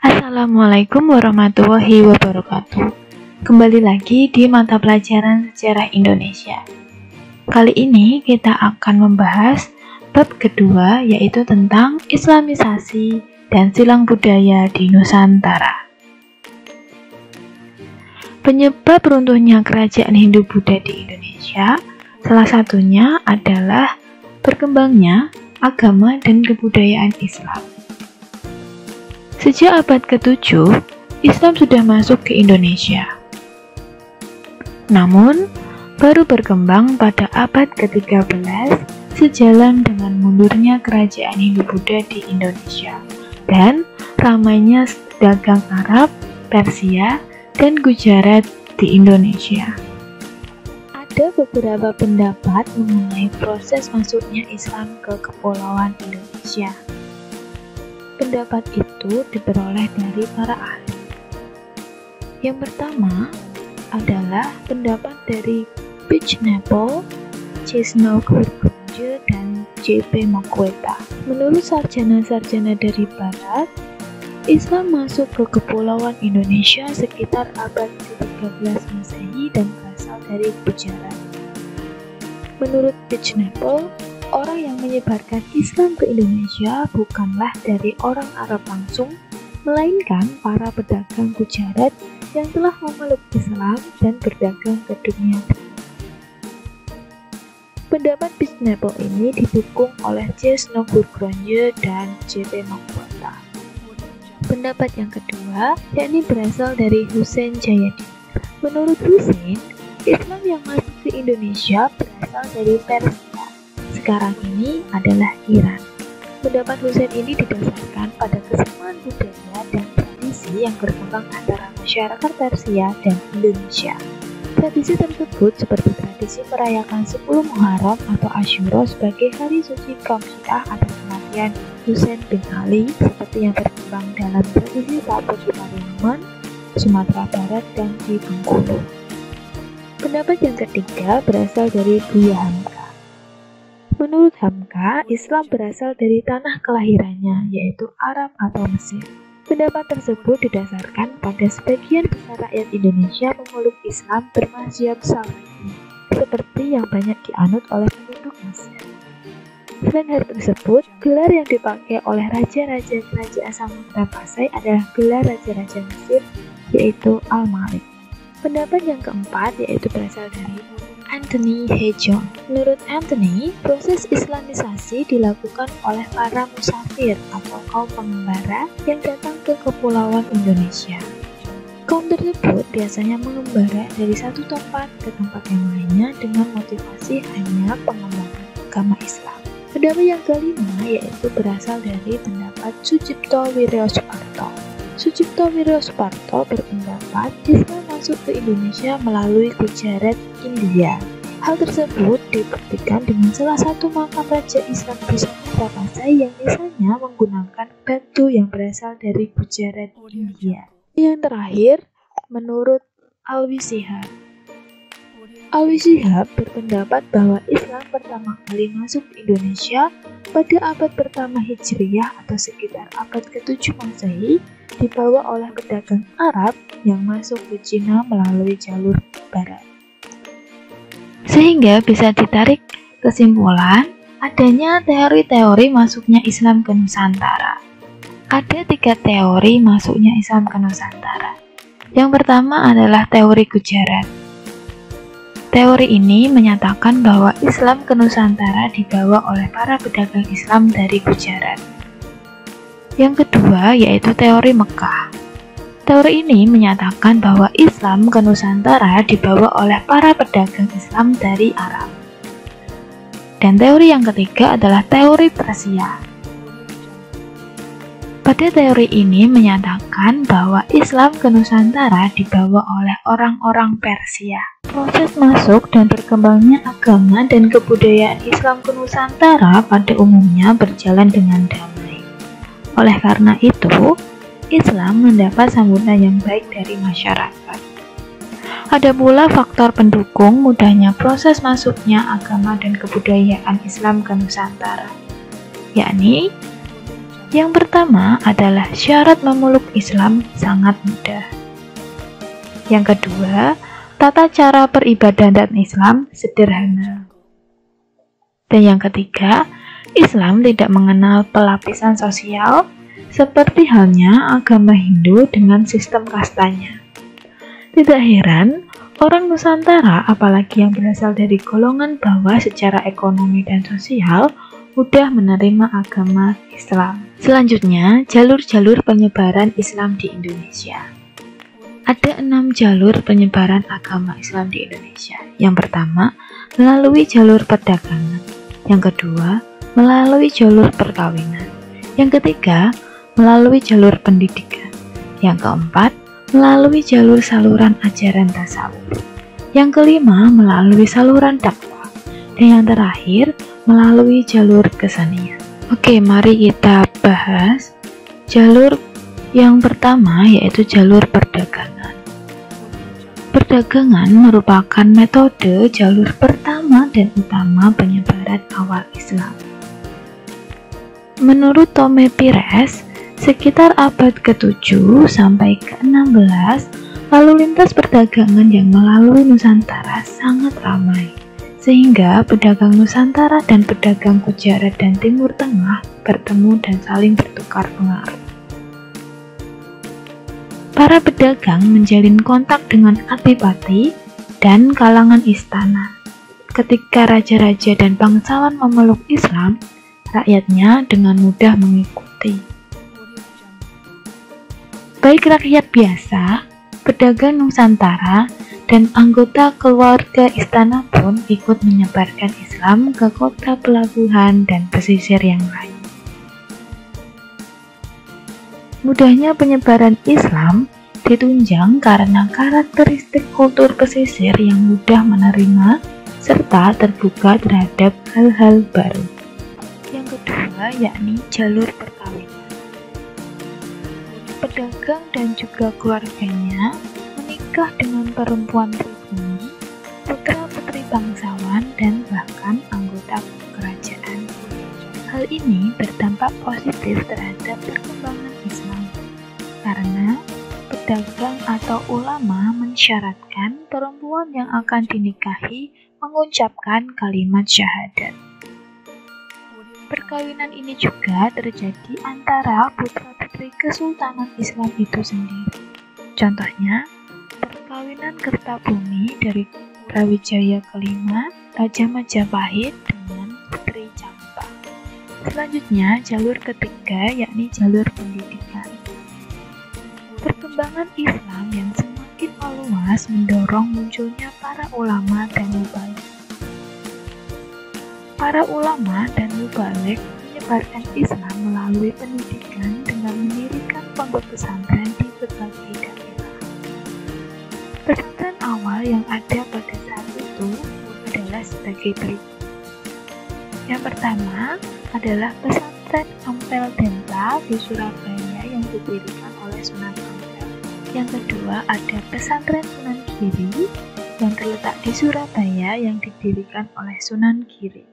Assalamualaikum warahmatullahi wabarakatuh. Kembali lagi di mata pelajaran sejarah Indonesia. Kali ini kita akan membahas bab kedua, yaitu tentang Islamisasi dan silang budaya di Nusantara. Penyebab runtuhnya kerajaan Hindu-Buddha di Indonesia salah satunya adalah berkembangnya agama dan kebudayaan Islam. Sejak abad ke-7, Islam sudah masuk ke Indonesia. Namun, baru berkembang pada abad ke-13 sejalan dengan mundurnya kerajaan Hindu-Buddha di Indonesia dan ramainya dagang Arab, Persia, dan Gujarat di Indonesia. Ada beberapa pendapat mengenai proses masuknya Islam ke Kepulauan Indonesia. Pendapat itu diperoleh dari para ahli. Yang pertama adalah pendapat dari Pichnapple, Cisnogurgunje, dan J.P. Mokweta. Menurut sarjana-sarjana dari Barat, Islam masuk ke Kepulauan Indonesia sekitar abad ke-13 Masehi dan berasal dari Gujarat. Menurut Pichnapple, orang yang menyebarkan Islam ke Indonesia bukanlah dari orang Arab langsung, melainkan para pedagang Gujarat yang telah memeluk Islam dan berdagang ke dunia. Pendapat Pichnapple ini didukung oleh Cisnogurgunje dan J.P. Mokweta. Pendapat yang kedua, yakni berasal dari Husain Jayadi. Menurut Husain, Islam yang masuk ke Indonesia berasal dari Persia. Sekarang ini adalah Iran. Pendapat Husain ini didasarkan pada kesamaan budaya dan tradisi yang berkembang antara masyarakat Persia dan Indonesia. Tradisi tersebut seperti tradisi merayakan 10 Muharram atau Asyura sebagai hari suci kaum Syiah atas kematian Husain bin Ali, seperti yang berkembang dalam tradisi Tapo Sumariman, Sumatera Barat, dan di Bengkulu. Pendapat yang ketiga berasal dari Buya Hamka. Menurut Hamka, Islam berasal dari tanah kelahirannya, yaitu Arab atau Mesir. Pendapat tersebut didasarkan pada sebagian besar rakyat Indonesia memeluk Islam bermazhab Salafi, seperti yang banyak dianut oleh penduduk Mesir. Selain hal tersebut, gelar yang dipakai oleh raja-raja kerajaan Samudra Pasai adalah gelar raja-raja Mesir, yaitu Al-Malik. Pendapat yang keempat yaitu berasal dari Anthony Hejon. Menurut Anthony, proses Islamisasi dilakukan oleh para musafir atau kaum pengembara yang datang ke Kepulauan Indonesia. Kaum tersebut biasanya mengembara dari satu tempat ke tempat yang lainnya dengan motivasi hanya pengembangan agama Islam. Pendapat yang kelima yaitu berasal dari pendapat Sucipto Wiryo Suparto. Sucipto Wiryo Suparto berpendapat Islam masuk ke Indonesia melalui Gujarat, India. Hal tersebut dibuktikan dengan salah satu makam raja Islam di Sumatera Pasai yang misalnya menggunakan batu yang berasal dari Gujarat, India. Yang terakhir, menurut Alwi Shihab. Alwi Shihab berpendapat bahwa Islam pertama kali masuk ke Indonesia pada abad pertama Hijriyah atau sekitar abad ke-7 Masehi, dibawa oleh pedagang Arab yang masuk ke Cina melalui jalur barat. Sehingga bisa ditarik kesimpulan adanya teori-teori masuknya Islam ke Nusantara. Ada 3 teori masuknya Islam ke Nusantara. Yang pertama adalah teori Gujarat. Teori ini menyatakan bahwa Islam ke Nusantara dibawa oleh para pedagang Islam dari Gujarat. Yang kedua yaitu teori Mekah. Teori ini menyatakan bahwa Islam ke Nusantara dibawa oleh para pedagang Islam dari Arab. Dan teori yang ketiga adalah teori Persia. Pada teori ini menyatakan bahwa Islam ke Nusantara dibawa oleh orang-orang Persia. Proses masuk dan berkembangnya agama dan kebudayaan Islam ke Nusantara pada umumnya berjalan dengan damai. Oleh karena itu, Islam mendapat sambutan yang baik dari masyarakat. Ada pula faktor pendukung mudahnya proses masuknya agama dan kebudayaan Islam ke Nusantara, yakni Yang pertama adalah syarat memeluk Islam sangat mudah. Yang kedua, tata cara peribadatan Islam sederhana. Dan yang ketiga, Islam tidak mengenal pelapisan sosial seperti halnya agama Hindu dengan sistem kastanya. Tidak heran, orang Nusantara, apalagi yang berasal dari golongan bawah secara ekonomi dan sosial, mudah menerima agama Islam. Selanjutnya, jalur-jalur penyebaran Islam di Indonesia. Ada 6 jalur penyebaran agama Islam di Indonesia. Yang pertama, melalui jalur perdagangan. Yang kedua, melalui jalur perkawinan. Yang ketiga, melalui jalur pendidikan. Yang keempat, melalui jalur saluran ajaran tasawuf. Yang kelima, melalui saluran dakwah. Dan yang terakhir, melalui jalur kesenian. Oke, mari kita bahas jalur yang pertama, yaitu jalur perdagangan. Perdagangan merupakan metode jalur pertama dan utama penyebaran awal Islam. Menurut Tome Pires, sekitar abad ke-7 sampai ke-16, lalu lintas perdagangan yang melalui Nusantara sangat ramai, sehingga pedagang Nusantara dan pedagang Gujarat dan Timur Tengah bertemu dan saling bertukar pengaruh. Para pedagang menjalin kontak dengan adipati dan kalangan istana. Ketika raja-raja dan bangsawan memeluk Islam, rakyatnya dengan mudah mengikuti. Baik rakyat biasa, pedagang Nusantara, dan anggota keluarga istana pun ikut menyebarkan Islam ke kota pelabuhan dan pesisir yang lain. Mudahnya penyebaran Islam ditunjang karena karakteristik kultur pesisir yang mudah menerima serta terbuka terhadap hal-hal baru. Yang kedua, yakni jalur perkawinan. Pedagang dan juga keluarganya menikah dengan perempuan pribumi, putra-putri bangsawan, dan bahkan anggota kerajaan. Hal ini berdampak positif terhadap perkembangan Islam, karena pedagang atau ulama mensyaratkan perempuan yang akan dinikahi mengucapkan kalimat syahadat. Perkawinan ini juga terjadi antara putra-putri Kesultanan Islam itu sendiri. Contohnya, perkawinan Kertabumi dari Brawijaya kelima, Raja Majapahit dengan Putri Campa. Selanjutnya, jalur ketiga yakni jalur pendidikan. Perkembangan Islam yang semakin meluas mendorong munculnya para ulama dan mubalik. Para ulama dan mubalik menyebarkan Islam melalui pendidikan dengan mendirikan pondok pesantren di berbagai daerah. Pesantren awal yang ada pada saat itu adalah sebagai berikut. Yang pertama adalah pesantren Ampel Denta di Surabaya yang didirikan oleh Sunan Ampel. Yang kedua ada pesantren Sunan Giri yang terletak di Surabaya yang didirikan oleh Sunan Giri.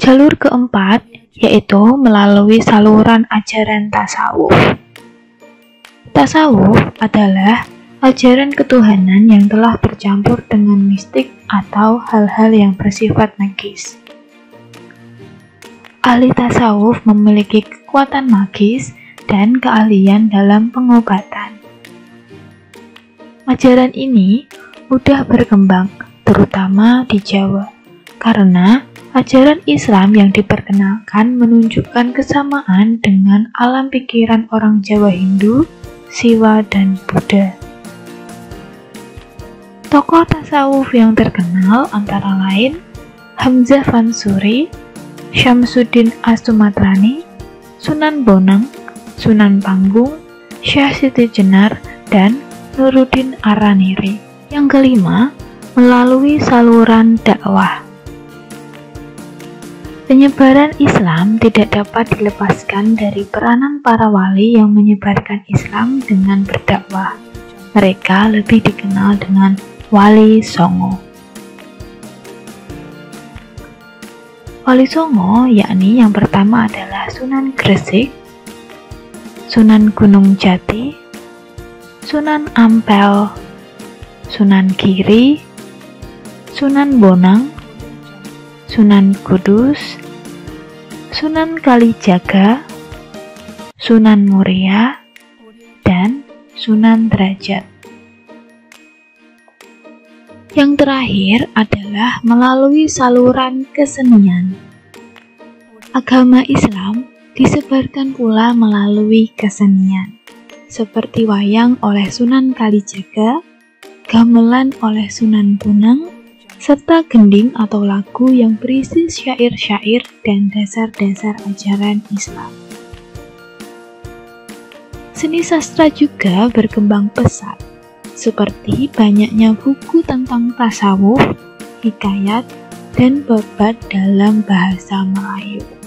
Jalur keempat yaitu melalui saluran ajaran tasawuf. Tasawuf adalah ajaran ketuhanan yang telah bercampur dengan mistik atau hal-hal yang bersifat magis. Ahli tasawuf memiliki kekuatan magis dan keahlian dalam pengobatan. Ajaran ini mudah berkembang, terutama di Jawa, karena ajaran Islam yang diperkenalkan menunjukkan kesamaan dengan alam pikiran orang Jawa Hindu, Siwa, dan Buddha. Tokoh tasawuf yang terkenal antara lain Hamzah Fansuri, Syamsuddin As-Sumatrani, Sunan Bonang, Sunan Panggung, Syah Siti Jenar, dan Nuruddin Araniri. Yang kelima, melalui saluran dakwah. Penyebaran Islam tidak dapat dilepaskan dari peranan para wali yang menyebarkan Islam dengan berdakwah. Mereka lebih dikenal dengan Wali Songo. Wali Songo yakni yang pertama adalah Sunan Gresik, Sunan Gunung Jati, Sunan Ampel, Sunan Giri, Sunan Bonang, Sunan Kudus, Sunan Kalijaga, Sunan Muria, dan Sunan Derajat. Yang terakhir adalah melalui saluran kesenian. Agama Islam disebarkan pula melalui kesenian, seperti wayang oleh Sunan Kalijaga, gamelan oleh Sunan Bonang, serta gending atau lagu yang berisi syair-syair dan dasar-dasar ajaran Islam. Seni sastra juga berkembang pesat, seperti banyaknya buku tentang tasawuf, hikayat, dan babat dalam bahasa Melayu.